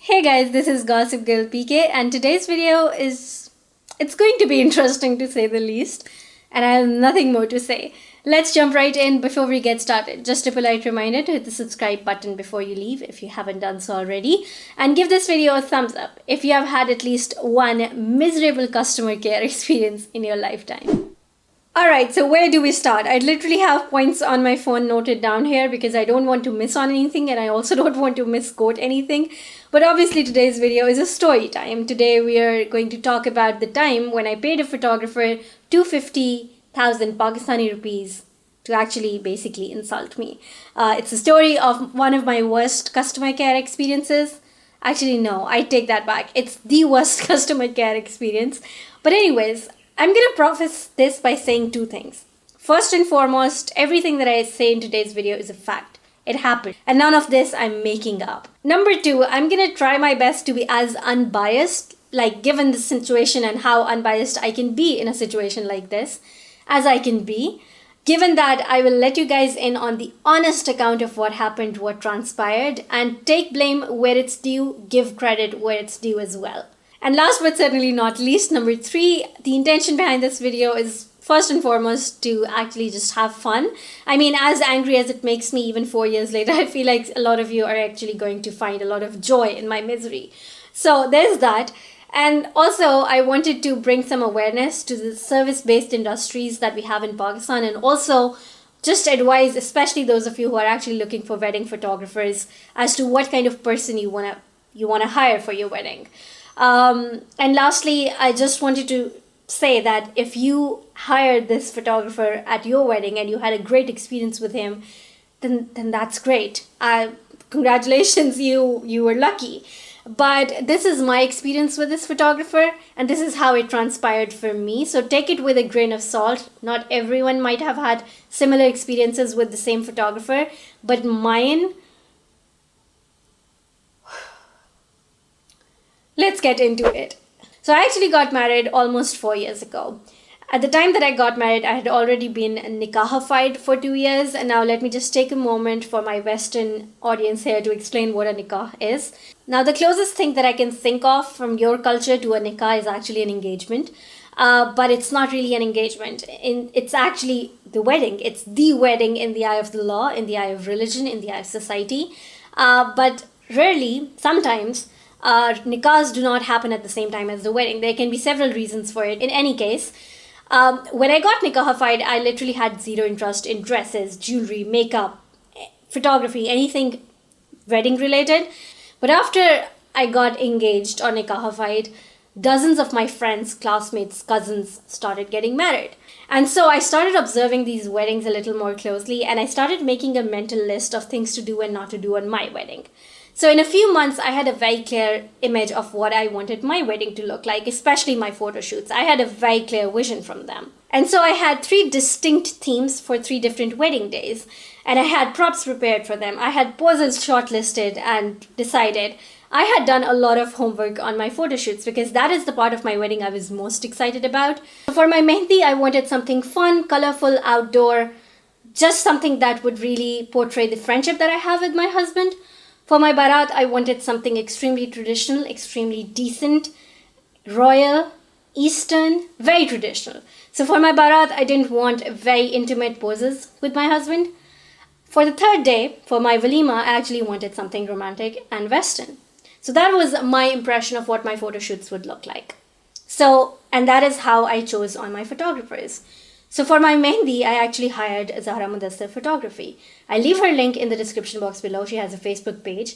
Hey guys, this is Gossip Girl PK and today's video it's going to be interesting to say the least, and I have nothing more to say. Let's jump right in before we get started. Just a polite reminder to hit the subscribe button before you leave if you haven't done so already, and give this video a thumbs up if you have had at least one miserable customer care experience in your lifetime. Alright, so where do we start? I literally have points on my phone noted down here because I don't want to miss on anything and I also don't want to misquote anything. But obviously today's video is a story time. Today we are going to talk about the time when I paid a photographer 250,000 Pakistani rupees to actually basically insult me. It's a story of one of my worst customer care experiences. Actually, no, I take that back. It's the worst customer care experience. But anyways, I'm going to preface this by saying two things. First and foremost, everything that I say in today's video is a fact. It happened. And none of this I'm making up. Number two, I'm going to try my best to be as unbiased, like given the situation and how unbiased I can be in a situation like this, as I can be. Given that, I will let you guys in on the honest account of what happened, what transpired, and take blame where it's due, give credit where it's due as well. And last but certainly not least, number three, the intention behind this video is first and foremost to actually just have fun. I mean, as angry as it makes me even 4 years later, I feel like a lot of you are actually going to find a lot of joy in my misery. So there's that. And also, I wanted to bring some awareness to the service-based industries that we have in Pakistan, and also just advise, especially those of you who are actually looking for wedding photographers, as to what kind of person you wanna hire for your wedding. And lastly, I just wanted to say that if you hired this photographer at your wedding and you had a great experience with him, then that's great. Congratulations, you were lucky. But this is my experience with this photographer, and this is how it transpired for me. So take it with a grain of salt. Not everyone might have had similar experiences with the same photographer, but mine... Let's get into it. So I actually got married almost 4 years ago. At the time that I got married, I had already been nikahified for 2 years. And now let me just take a moment for my Western audience here to explain what a nikah is. Now, the closest thing that I can think of from your culture to a nikah is actually an engagement. But it's not really an engagement. It's actually the wedding. It's the wedding in the eye of the law, in the eye of religion, in the eye of society. But rarely, sometimes, nikahs do not happen at the same time as the wedding. There can be several reasons for it. In any case, when I got nikahified, I literally had zero interest in dresses, jewelry, makeup, photography, anything wedding related. But after I got engaged or nikahified, dozens of my friends, classmates, cousins started getting married. And so I started observing these weddings a little more closely, and I started making a mental list of things to do and not to do on my wedding. So in a few months, I had a very clear image of what I wanted my wedding to look like, especially my photo shoots. I had a very clear vision from them. And so I had 3 distinct themes for 3 different wedding days. And I had props prepared for them. I had poses shortlisted and decided. I had done a lot of homework on my photo shoots because that is the part of my wedding I was most excited about. For my mehndi, I wanted something fun, colorful, outdoor, just something that would really portray the friendship that I have with my husband. For my barat, I wanted something extremely traditional, extremely decent, royal, Eastern, very traditional. So for my barat, I didn't want very intimate poses with my husband. For the 3rd day, for my walima, I actually wanted something romantic and Western. So that was my impression of what my photo shoots would look like. And that is how I chose on my photographers. So for my mehndi, I actually hired Zahra Mudassir Photography. I leave her link in the description box below. She has a Facebook page.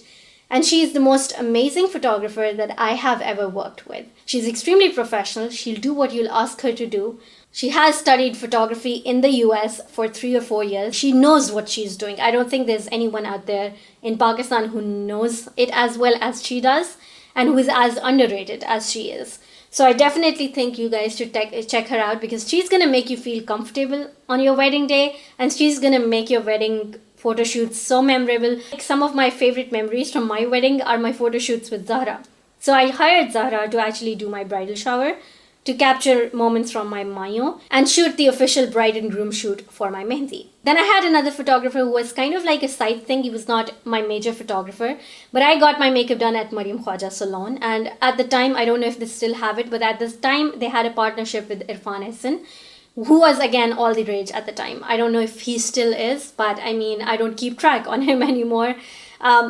And she is the most amazing photographer that I have ever worked with. She's extremely professional. She'll do what you'll ask her to do. She has studied photography in the US for 3 or 4 years. She knows what she's doing. I don't think there's anyone out there in Pakistan who knows it as well as she does and who is as underrated as she is. So I definitely think you guys should check her out because she's going to make you feel comfortable on your wedding day, and she's going to make your wedding photo shoots so memorable. Like some of my favorite memories from my wedding are my photo shoots with Zahra. So I hired Zahra to actually do my bridal shower. to capture moments from my mayo and shoot the official bride and groom shoot for my mehndi. Then I had another photographer who was kind of like a side thing. He was not my major photographer, but I got my makeup done at Mariam Khwaja Salon. And at the time, I don't know if they still have it, but at this time they had a partnership with Irfan Hassan, who was again all the rage at the time. I don't know if he still is, but I mean, I don't keep track on him anymore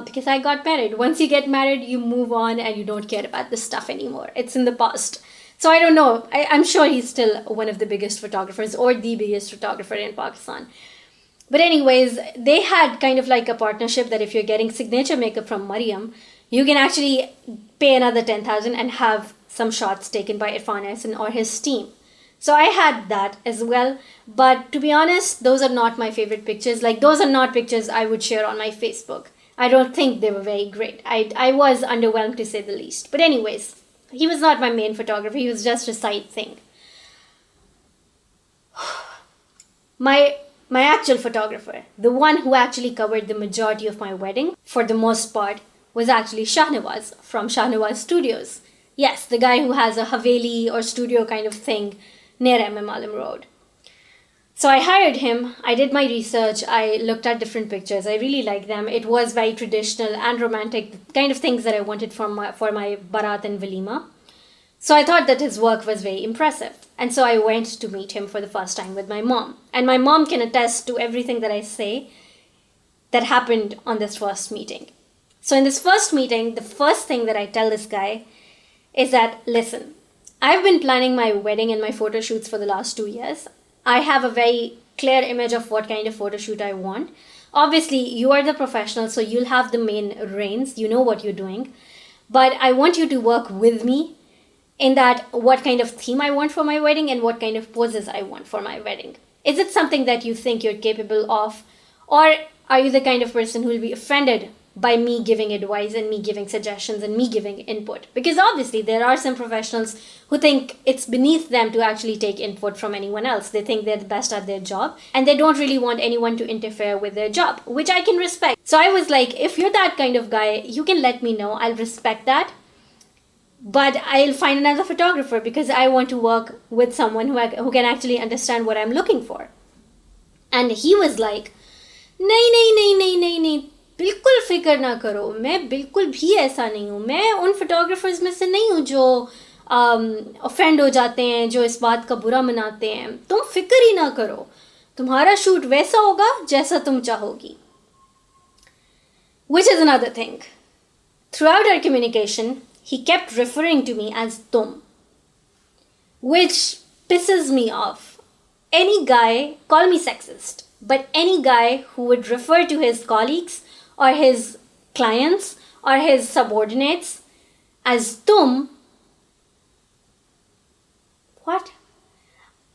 because I got married. Once you get married, you move on and you don't care about this stuff anymore. It's in the past. So I don't know. I'm sure he's still one of the biggest photographers or the biggest photographer in Pakistan. But anyways, they had kind of like a partnership that if you're getting signature makeup from Mariam, you can actually pay another 10,000 and have some shots taken by Irfan Hassan or his team. So I had that as well. But to be honest, those are not my favorite pictures. Like, those are not pictures I would share on my Facebook. I don't think they were very great. I was underwhelmed to say the least. But anyways, he was not my main photographer. He was just a side thing. My actual photographer, the one who actually covered the majority of my wedding, for the most part, was actually Shahnawaz from Shahnawaz Studios. Yes, the guy who has a Haveli or studio kind of thing near MM Alam Road. So I hired him, I did my research, I looked at different pictures, I really liked them. It was very traditional and romantic, the kind of things that I wanted for my Barat and Walima. So I thought that his work was very impressive. And so I went to meet him for the first time with my mom. And my mom can attest to everything that I say that happened on this first meeting. So in this first meeting, the first thing that I tell this guy is that, listen, I've been planning my wedding and my photo shoots for the last 2 years. I have a very clear image of what kind of photo shoot I want. Obviously, you are the professional, so you'll have the main reins. You know what you're doing. But I want you to work with me in that what kind of theme I want for my wedding and what kind of poses I want for my wedding. Is it something that you think you're capable of? Or are you the kind of person who will be offended by me giving advice and me giving suggestions and me giving input? Because obviously there are some professionals who think it's beneath them to actually take input from anyone else. They think they're the best at their job and they don't really want anyone to interfere with their job, which I can respect. So I was like, if you're that kind of guy, you can let me know. I'll respect that. But I'll find another photographer because I want to work with someone who can actually understand what I'm looking for. And he was like, नहीं, बिल्कुल फिक्र ना करो, मैं बिल्कुल भी ऐसा नहीं हूँ. मैं उन फोटोग्राफर्स में से नहीं हूँ जो ऑफेंड हो जाते हैं, जो इस बात का बुरा मनाते हैं. तुम फिक्र ही ना करो, तुम्हारा शूट वैसा होगा जैसा तुम चाहोगी. Which is another thing. Throughout our communication, he kept referring to me as tum, which pisses me off. Any guy, call me sexist, but any guy who would refer to his colleagues or his clients or his subordinates as tum, what?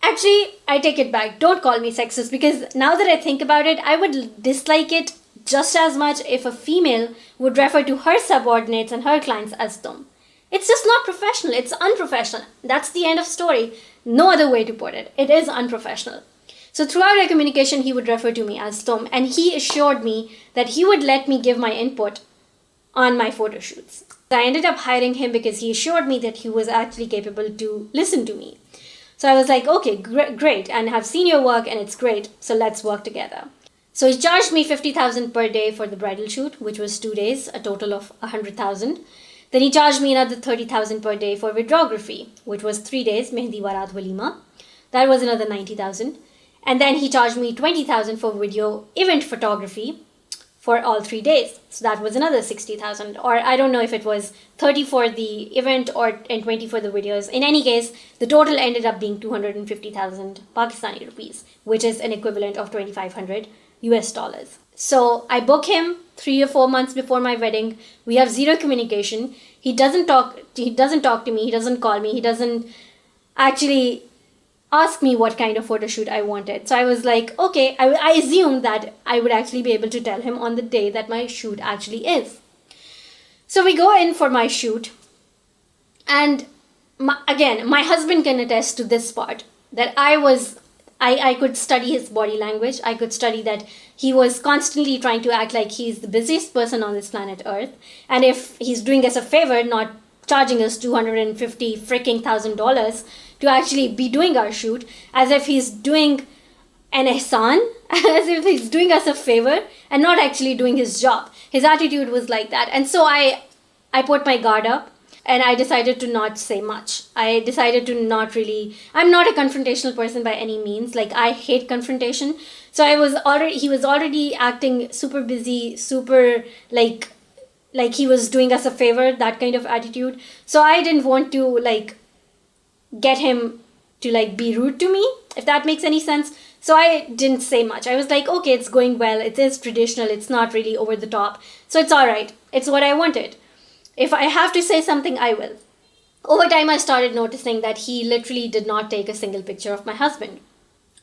Actually, I take it back. Don't call me sexist, because now that I think about it, I would dislike it just as much if a female would refer to her subordinates and her clients as tum. It's just not professional. It's unprofessional. That's the end of story. No other way to put it. It is unprofessional. So throughout our communication, he would refer to me as tum, and he assured me that he would let me give my input on my photo shoots. I ended up hiring him because he assured me that he was actually capable to listen to me. So I was like, okay, great, and I've seen your work and it's great, so let's work together. So he charged me 50,000 per day for the bridal shoot, which was 2 days, a total of 100,000. Then he charged me another 30,000 per day for videography, which was 3 days, Mehndi Barat Walima. That was another 90,000. And then he charged me 20,000 for video event photography for all 3 days. So that was another 60,000. Or I don't know if it was 30 for the event and 20 for the videos. In any case, the total ended up being 250,000 Pakistani rupees, which is an equivalent of 2,500 US dollars. So I book him 3 or 4 months before my wedding. We have zero communication. He doesn't talk to me. He doesn't call me. He doesn't actually ask me what kind of photo shoot I wanted. So I was like, okay, I assumed that I would actually be able to tell him on the day that my shoot actually is. So we go in for my shoot. And again, my husband can attest to this part, that I could study his body language. I could study that he was constantly trying to act like he's the busiest person on this planet Earth. And if he's doing us a favor, not charging us 250 freaking $1,000 to actually be doing our shoot, as if he's doing an ihsan, as if he's doing us a favor and not actually doing his job. His attitude was like that. And so I put my guard up and I decided to not say much. I decided to not really, I'm not a confrontational person by any means. Like, I hate confrontation. So he was already acting super busy, super like he was doing us a favor, that kind of attitude. So I didn't want to like get him to like be rude to me, if that makes any sense. So I didn't say much. I was like, okay, it's going well. It is traditional. It's not really over the top. So it's all right. It's what I wanted. If I have to say something, I will. Over time, I started noticing that he literally did not take a single picture of my husband.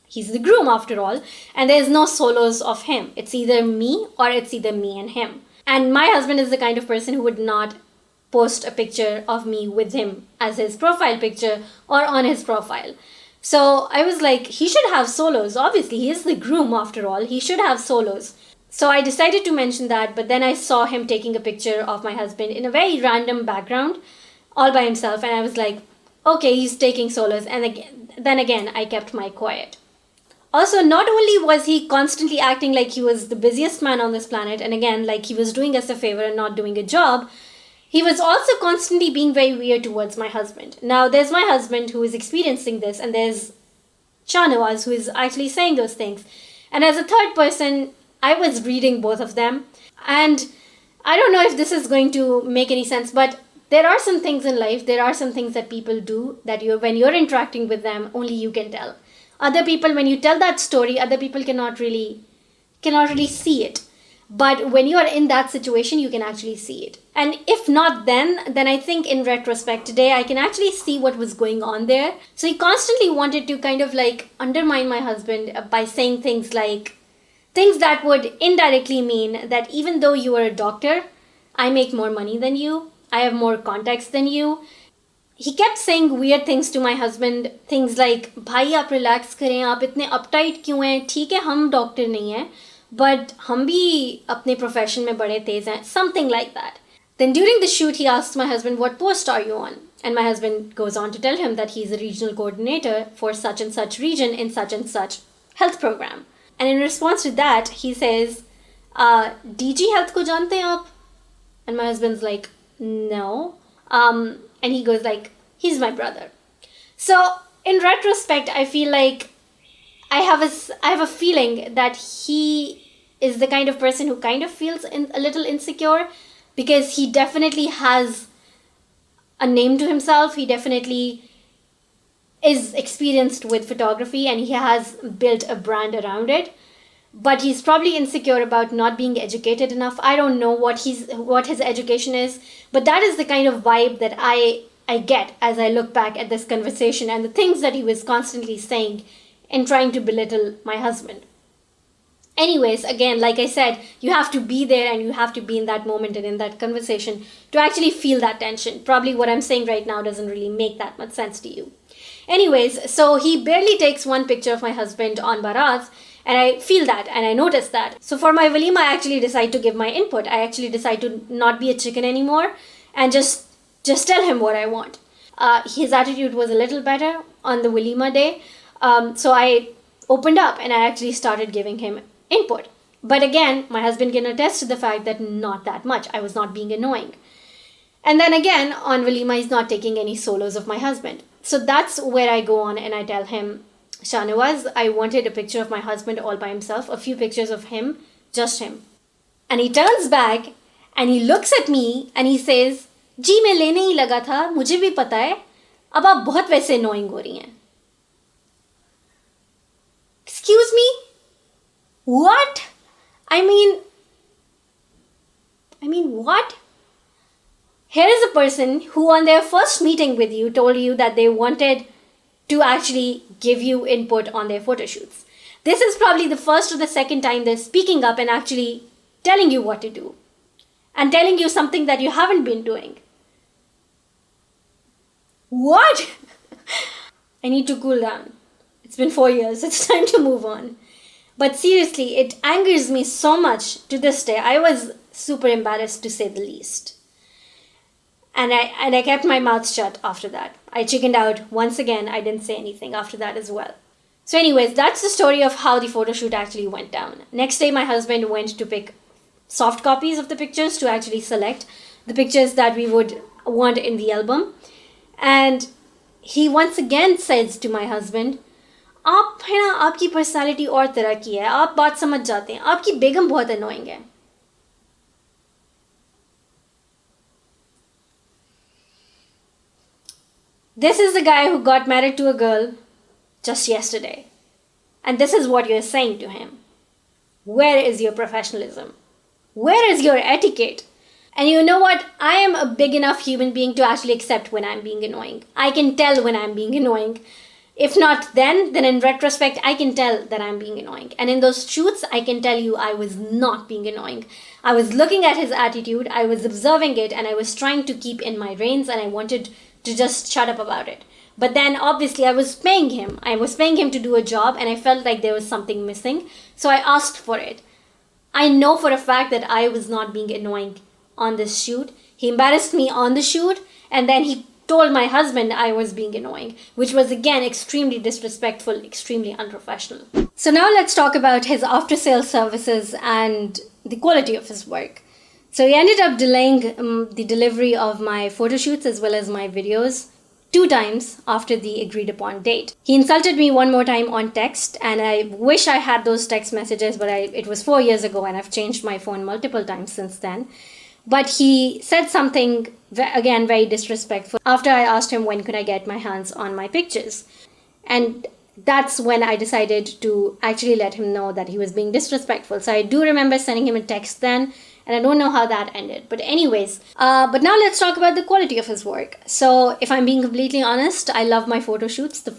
He's the groom after all, and there's no solos of him. It's either me or it's either me and him. And my husband is the kind of person who would not post a picture of me with him as his profile picture or on his profile. So I was like, he should have solos. Obviously, he is the groom after all. He should have solos. So I decided to mention that, but then I saw him taking a picture of my husband in a very random background, all by himself, and I was like, okay, he's taking solos. And then again, I kept my quiet. Also, not only was he constantly acting like he was the busiest man on this planet, and again, like he was doing us a favor and not doing a job, he was also constantly being very weird towards my husband. Now, there's my husband who is experiencing this, and there's Shahnawaz who is actually saying those things. And as a third person, I was reading both of them. And I don't know if this is going to make any sense, but there are some things in life, there are some things that people do that when you're interacting with them, only you can tell. Other people, when you tell that story, other people cannot really see it. But when you are in that situation, you can actually see it. And if not then I think in retrospect today, I can actually see what was going on there. So he constantly wanted to kind of like undermine my husband by saying things that would indirectly mean that even though you are a doctor, I make more money than you, I have more contacts than you. He kept saying weird things to my husband, things like, भाई आप relax करें, आप इतने uptight क्यों हैं? ठीक है, हम doctor नहीं हैं, but हम भी अपने profession में बड़े तेज हैं, something like that. Then during the shoot, he asked my husband, what post are you on? And my husband goes on to tell him that he's a regional coordinator for such and such region in such and such health program. And in response to that, he says, DG Health ko jante hain aap? And my husband's like, no. And he goes like, he's my brother. So in retrospect, I feel like I have a feeling that he is the kind of person who kind of feels a little insecure, because he definitely has a name to himself. He definitely is experienced with photography and he has built a brand around it. But he's probably insecure about not being educated enough. I don't know what his education is, but that is the kind of vibe that I get as I look back at this conversation and the things that he was constantly saying and trying to belittle my husband. Anyways, again, like I said, you have to be there and you have to be in that moment and in that conversation to actually feel that tension. Probably what I'm saying right now doesn't really make that much sense to you. Anyways, so he barely takes one picture of my husband on Bharat, and I feel that and I notice that. So for my walima, I actually decide to give my input. I actually decide to not be a chicken anymore and just tell him what I want. His attitude was a little better on the walima day. So I opened up and I actually started giving him input. But again, my husband can attest to the fact that not that much. I was not being annoying. And then again, on walima, he's not taking any solos of my husband. So that's where I go on and I tell him, Shahnawaz, I wanted a picture of my husband all by himself, a few pictures of him, just him. And he turns back and he looks at me and he says, जी मैं लेने ही लगा था, मुझे भी पता है, अब आप बहुत वैसे annoying हो रही हैं. Excuse me? What? I mean, what? Here is a person who on their first meeting with you told you that they wanted to actually give you input on their photo shoots. This is probably the first or the second time they're speaking up and actually telling you what to do and telling you something that you haven't been doing. What? I need to cool down. It's been 4 years. It's time to move on. But seriously, it angers me so much to this day. I was super embarrassed, to say the least. And I kept my mouth shut after that. I chickened out once again. I didn't say anything after that as well. So anyways, that's the story of how the photo shoot actually went down. Next day, my husband went to pick soft copies of the pictures to actually select the pictures that we would want in the album. And he once again says to my husband, आप है ना, आपकी personality और तरह की है, आप बात समझ जाते हैं, आपकी बेगम बहुत अनोइंग है. This is the guy who got married to a girl just yesterday. And this is what you're saying to him. Where is your professionalism? Where is your etiquette? And you know what? I am a big enough human being to actually accept when I'm being annoying. I can tell when I'm being annoying. If not then in retrospect, I can tell that I'm being annoying. And in those shoots, I can tell you I was not being annoying. I was looking at his attitude, I was observing it, and I was trying to keep in my reins, and I wanted to just shut up about it. But then obviously I was paying him. I was paying him to do a job, and I felt like there was something missing. So I asked for it. I know for a fact that I was not being annoying on this shoot. He embarrassed me on the shoot, and then he told my husband I was being annoying, which was again extremely disrespectful, extremely unprofessional. So now let's talk about his after-sales services and the quality of his work. So he ended up delaying the delivery of my photo shoots as well as my videos 2 times after the agreed upon date. He insulted me one more time on text, and I wish I had those text messages, but it was 4 years ago and I've changed my phone multiple times since then. But he said something, again, very disrespectful after I asked him when could I get my hands on my pictures. And that's when I decided to actually let him know that he was being disrespectful. So I do remember sending him a text then, and I don't know how that ended. But anyways, but now let's talk about the quality of his work. So if I'm being completely honest, I love my photo shoots. The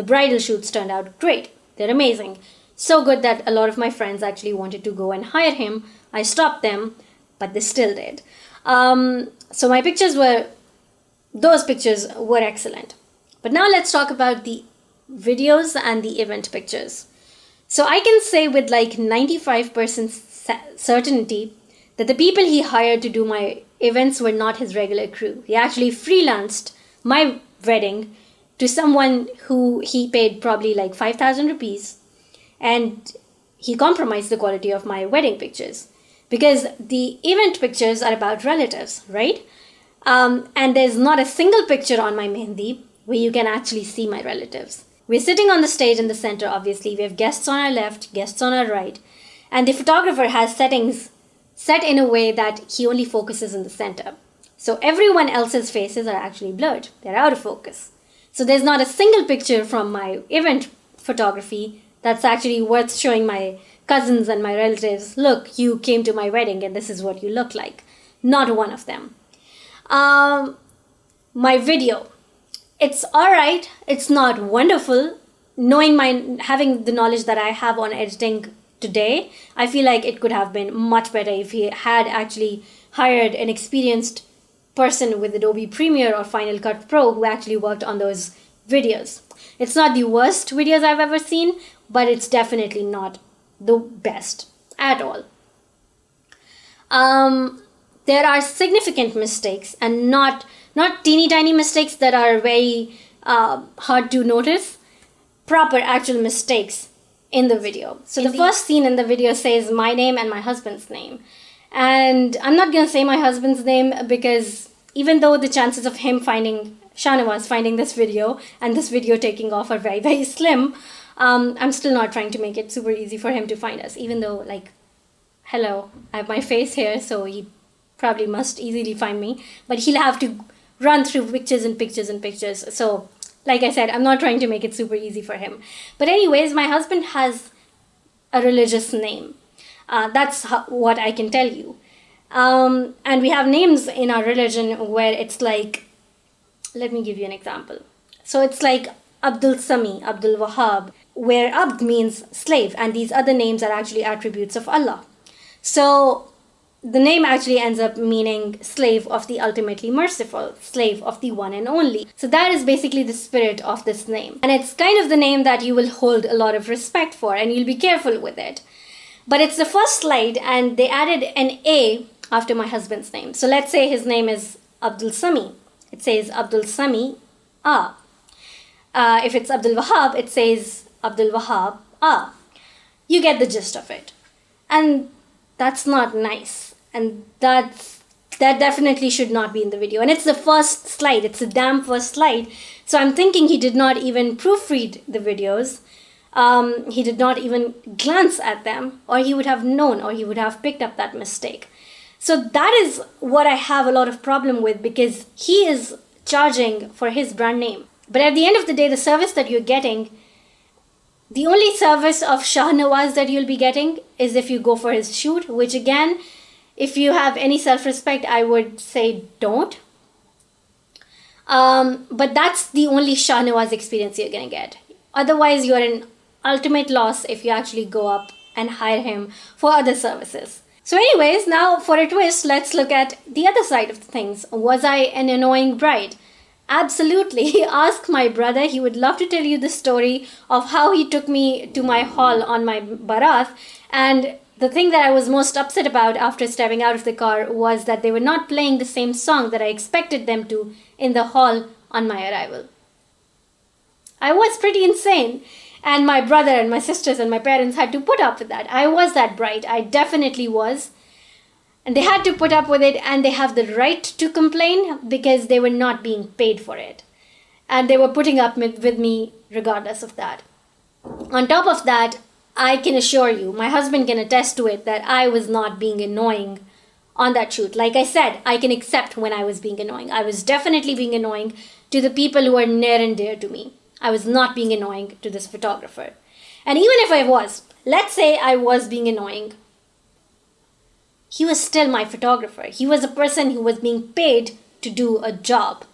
bridal shoots turned out great. They're amazing. So good that a lot of my friends actually wanted to go and hire him. I stopped them, but they still did. So those pictures were excellent. But now let's talk about the videos and the event pictures. So I can say with like 95% certainty that the people he hired to do my events were not his regular crew. He actually freelanced my wedding to someone who he paid probably like 5,000 rupees, and he compromised the quality of my wedding pictures. Because the event pictures are about relatives, right? And there's not a single picture on my mehendi where you can actually see my relatives. We're sitting on the stage in the center, obviously. We have guests on our left, guests on our right. And the photographer has settings set in a way that he only focuses in the center. So everyone else's faces are actually blurred. They're out of focus. So there's not a single picture from my event photography that's actually worth showing my cousins and my relatives, look, you came to my wedding and this is what you look like. Not one of them. My video, it's all right. It's not wonderful. Having the knowledge that I have on editing today, I feel like it could have been much better if he had actually hired an experienced person with Adobe Premiere or Final Cut Pro who actually worked on those videos. It's not the worst videos I've ever seen, but it's definitely not the best at all. There are significant mistakes, and not teeny tiny mistakes that are very hard to notice. Proper actual mistakes in the video. So the first scene in the video says my name and my husband's name, and I'm not gonna say my husband's name because even though the chances of him Shahnawaz finding this video and this video taking off are very, very slim, I'm still not trying to make it super easy for him to find us, even though, like, hello, I have my face here, so he probably must easily find me, but he'll have to run through pictures and pictures and pictures. So, like I said, I'm not trying to make it super easy for him. But anyways, my husband has a religious name. That's what I can tell you. And we have names in our religion where it's like, let me give you an example. So it's like Abdul Sami, Abdul Wahab, where Abd means slave, and these other names are actually attributes of Allah. So the name actually ends up meaning slave of the ultimately merciful, slave of the one and only. So that is basically the spirit of this name. And it's kind of the name that you will hold a lot of respect for, and you'll be careful with it. But it's the first slide, and they added an A after my husband's name. So let's say his name is Abdul Sami. It says Abdul Sami Ah. If it's Abdul Wahab, it says Abdul Wahab Ah. You get the gist of it. And that's not nice. And that definitely should not be in the video. And it's the first slide. It's the damn first slide. So I'm thinking he did not even proofread the videos. He did not even glance at them, or he would have known, or he would have picked up that mistake. So that is what I have a lot of problem with, because he is charging for his brand name. But at the end of the day, the service that you're getting, the only service of Shahnawaz that you'll be getting is if you go for his shoot, which again, if you have any self-respect, I would say don't. But that's the only Shahnawaz experience you're going to get. Otherwise, you're an ultimate loss if you actually go up and hire him for other services. So anyways, now for a twist, let's look at the other side of things. Was I an annoying bride? Absolutely. Ask my brother. He would love to tell you the story of how he took me to my hall on my Barath. And the thing that I was most upset about after stepping out of the car was that they were not playing the same song that I expected them to in the hall on my arrival. I was pretty insane. And my brother and my sisters and my parents had to put up with that. I was that bride. I definitely was. And they had to put up with it, and they have the right to complain because they were not being paid for it. And they were putting up with me regardless of that. On top of that, I can assure you, my husband can attest to it, that I was not being annoying on that shoot. Like I said, I can accept when I was being annoying. I was definitely being annoying to the people who are near and dear to me. I was not being annoying to this photographer. And even if I was, let's say I was being annoying, he was still my photographer. He was a person who was being paid to do a job.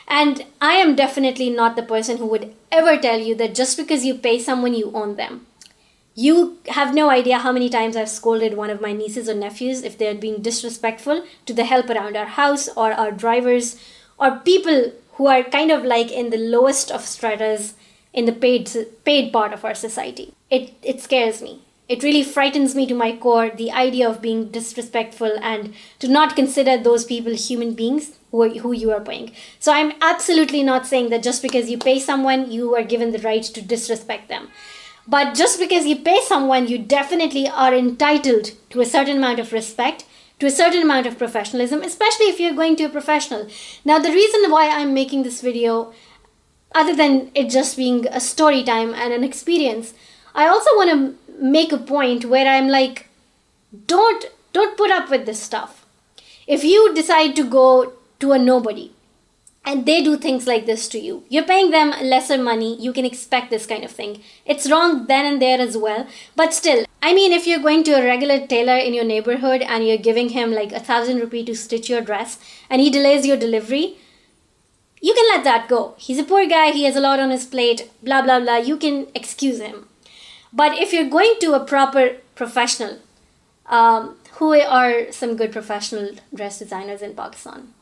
And I am definitely not the person who would ever tell you that just because you pay someone, you own them. You have no idea how many times I've scolded one of my nieces or nephews if they're being disrespectful to the help around our house, or our drivers, or people who are kind of like in the lowest of stratas in the paid part of our society. It scares me. It really frightens me to my core, the idea of being disrespectful and to not consider those people human beings who you are paying. So I'm absolutely not saying that just because you pay someone, you are given the right to disrespect them. But just because you pay someone, you definitely are entitled to a certain amount of respect, to a certain amount of professionalism, especially if you're going to a professional. Now, the reason why I'm making this video, other than it just being a story time and an experience, I also want to make a point where I'm like, don't put up with this stuff. If you decide to go to a nobody and they do things like this to you, you're paying them lesser money, you can expect this kind of thing. It's wrong then and there as well, but still, I mean, if you're going to a regular tailor in your neighborhood and you're giving him like 1,000 rupees to stitch your dress and he delays your delivery, you can let that go. He's a poor guy, he has a lot on his plate, blah blah blah, you can excuse him. But if you're going to a proper professional, who are some good professional dress designers in Pakistan?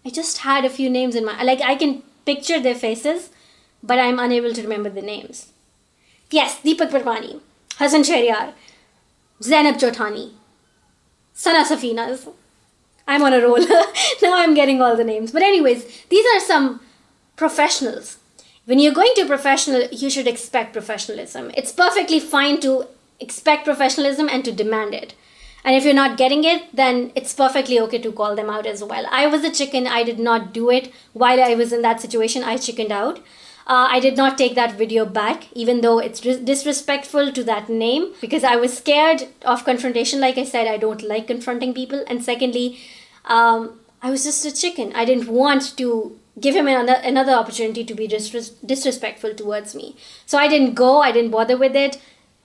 I just had a few names in my, like I can picture their faces, but I'm unable to remember the names. Yes, Deepak Parwani, Hassan Shahryar, Zainab Chothani, Sana Safinas. I'm on a roll. Now I'm getting all the names. But anyways, these are some professionals. When you're going to a professional, you should expect professionalism. It's perfectly fine to expect professionalism and to demand it. And if you're not getting it, then it's perfectly okay to call them out as well. I was a chicken. I did not do it. While I was in that situation, I chickened out. I did not take that video back, even though it's disrespectful to that name, because I was scared of confrontation. Like I said, I don't like confronting people. And secondly, I was just a chicken. I didn't want to give him another opportunity to be disrespectful towards me. So I didn't go. I didn't bother with it.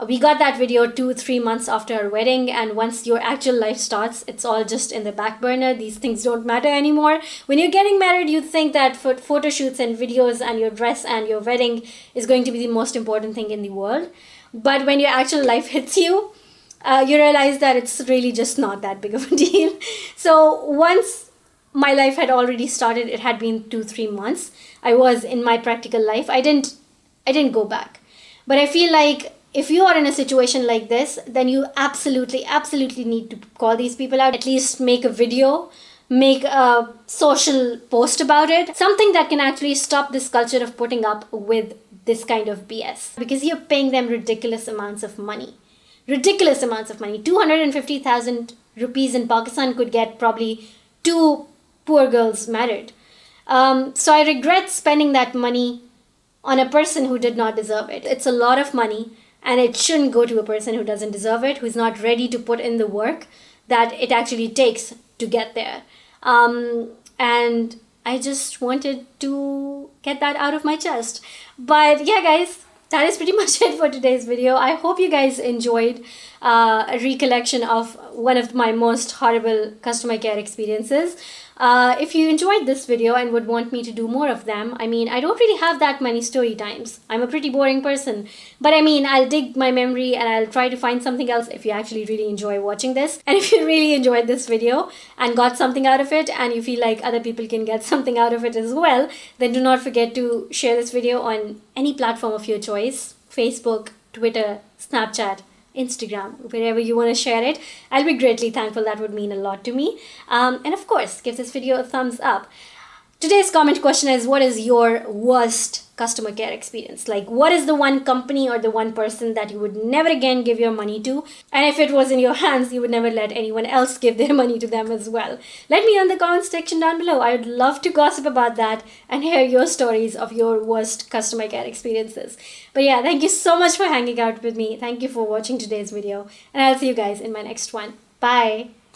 We got that video 2-3 months after our wedding, and once your actual life starts, it's all just in the back burner. These things don't matter anymore. When you're getting married, you think that for photo shoots and videos and your dress and your wedding is going to be the most important thing in the world. But when your actual life hits you, you realize that it's really just not that big of a deal. So once my life had already started, it had been 2-3 months, I was in my practical life. I didn't go back. But I feel like if you are in a situation like this, then you absolutely need to call these people out. At least make a video, make a social post about it. Something that can actually stop this culture of putting up with this kind of BS. Because you're paying them ridiculous amounts of money. Ridiculous amounts of money. 250,000 rupees in Pakistan could get probably 2 poor girls married. So I regret spending that money on a person who did not deserve it. It's a lot of money, and it shouldn't go to a person who doesn't deserve it, who's not ready to put in the work that it actually takes to get there. And I just wanted to get that out of my chest. But yeah, guys, that is pretty much it for today's video. I hope you guys enjoyed a recollection of one of my most horrible customer care experiences. If you enjoyed this video and would want me to do more of them, I mean, I don't really have that many story times. I'm a pretty boring person. But I mean, I'll dig my memory and I'll try to find something else if you actually really enjoy watching this. And if you really enjoyed this video and got something out of it, and you feel like other people can get something out of it as well, then do not forget to share this video on any platform of your choice. Facebook, Twitter, Snapchat, Instagram, wherever you want to share it. I'll be greatly thankful. That would mean a lot to me. And of course, give this video a thumbs up. Today's comment question is, what is your worst customer care experience? Like, what is the one company or the one person that you would never again give your money to? And if it was in your hands, you would never let anyone else give their money to them as well. Let me know in the comments section down below. I would love to gossip about that and hear your stories of your worst customer care experiences. But yeah, thank you so much for hanging out with me. Thank you for watching today's video. And I'll see you guys in my next one. Bye.